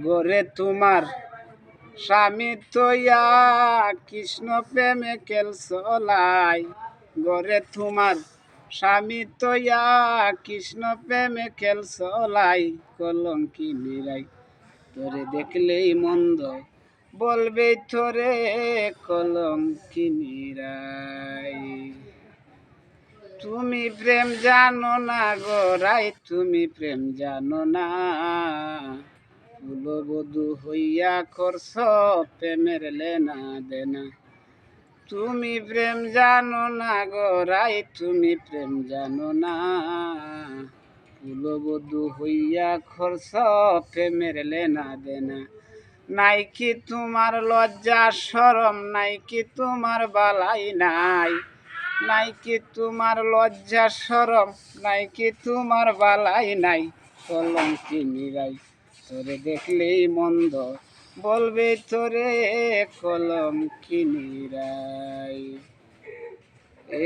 গোরে তোমার স্বামী তৈয়া কৃষ্ণ প্রেমে কেলসলাই। গোরে তোমার স্বামী তৈয়া কৃষ্ণ প্রেমে কেলসলাই। কলঙ্কি নিরাই তোরে দেখলেই মন্দ বলবে তোরে কলঙ্কি নিরাই। তুমি প্রেম জানো না গোরাই, তুমি প্রেম জানো না। কুলবধূ হইয়া করছ প্রেমের লেনা দেনা। তুমি প্রেম জানো না গোরাই, তুমি প্রেম জানো না। কুলবধূ হইয়া করছ প্রেমের লেনা দেনা। নাই কি তোমার লজ্জা শরম, নাই কি তোমার বালাই নাই। নাই কি তোমার লজ্জা শরম, নাই কি তোমার বালাই নাই। কলঙ্কি নিরাই তোরে দেখলেই মন্দ বলবে তোরে কলঙ্কি নিরাই।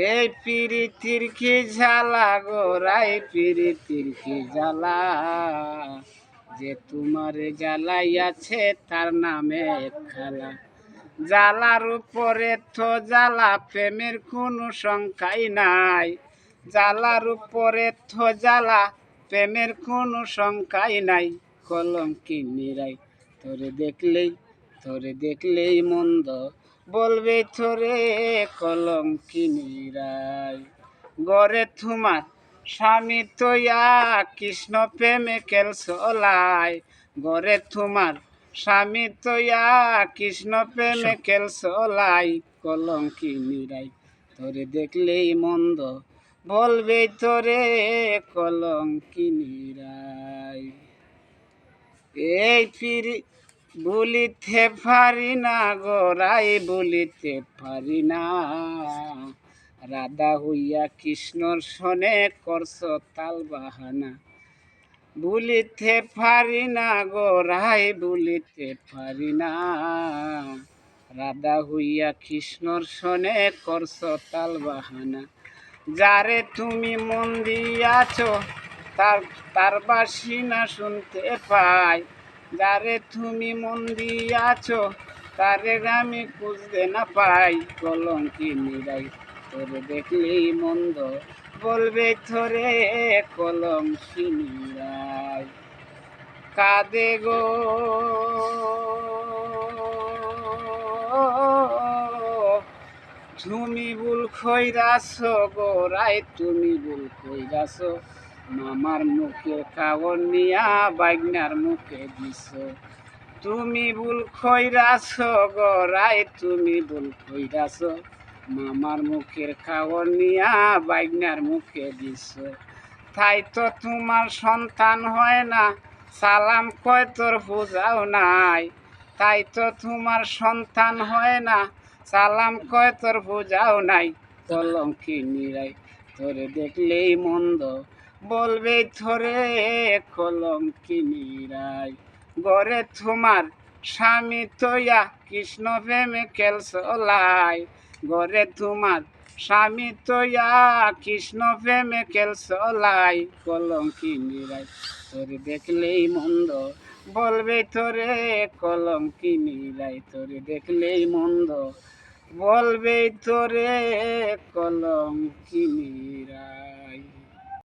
এই পিরিতির কি জ্বালা গোরাই, পিরিতির কি জ্বালা। যে তোমার জ্বালাইয়াছে তার নামে খেলা। জ্বালার উপরে তো জ্বালা, প্রেমের কোনো সংখ্যাই নাই। জ্বালার উপরে তো জ্বালা, প্রেমের কোনো সংখ্যাই নাই। কলঙ্কি নিরাই তোরে দেখলেই মন্দ বলবে তোরে কলঙ্কি নিরাই। গরে তোমার স্বামী তৈয়া কৃষ্ণ প্রেমে কেলসলাই। গরে তোমার স্বামী তৈয়া কৃষ্ণ প্রেমে কেলসলাই। কলঙ্কি নিরাই তোরে দেখলেই মন্দ বলবে তোরে কলঙ্কি নিরাই। এই পিরি বলিতে পারি না গোরাই, বলিতে পারি না। রাধা হইয়া কৃষ্ণর সনে করছ তাল বাহানা। বলিতে পারি না গোরাই, বলিতে পারি না। রাধা হইয়া কৃষ্ণর সনে করছ তাল বাহানা। যারে তুমি মন দিয়াছ তার বাসি না শুনতে পাই। যারে তুমি মন দিয়াছ তারে আমি খুঁজতে না পাই। কলঙ্কি নিরাই তোরে দেখলেই মন্দ বলবে তোরে কলঙ্কি নিরাই। কাঁদে গো তুমি ভুল কইরাছ গোরাই, তুমি ভুল কইরাছ। মামার মুখে কাগজ নিয়া বাগনার মুখে দিছ। তুমি ভুল কইরাছ গোরাই, তুমি ভুল কইরাছ। মামার মুখের কাগজ নিয়া বাগনার মুখে দিছ। তাই তো তোমার সন্তান হয় না, সালাম কয় তোর বুঝাও নাই। তাই তো তোমার সন্তান হয় না, সালাম কয় তোর বুঝাও নাই। কলঙ্কি নিরাই তোরে দেখলেই মন্দ বলবে তোরে কলঙ্কি নিরাই। গরে তোমার স্বামী তৈয়া কৃষ্ণ প্রেমে কেলসলাই। গরে তোমার স্বামী তৈয়া কৃষ্ণ প্রেমে কেলসলাই। কলঙ্কি নিরাই তোরে দেখলেই মন্দ বলবে তোরে কলঙ্কি নিরাই। তোরে দেখলেই মন্দ বলবে তোরে কলঙ্কি নিরাই।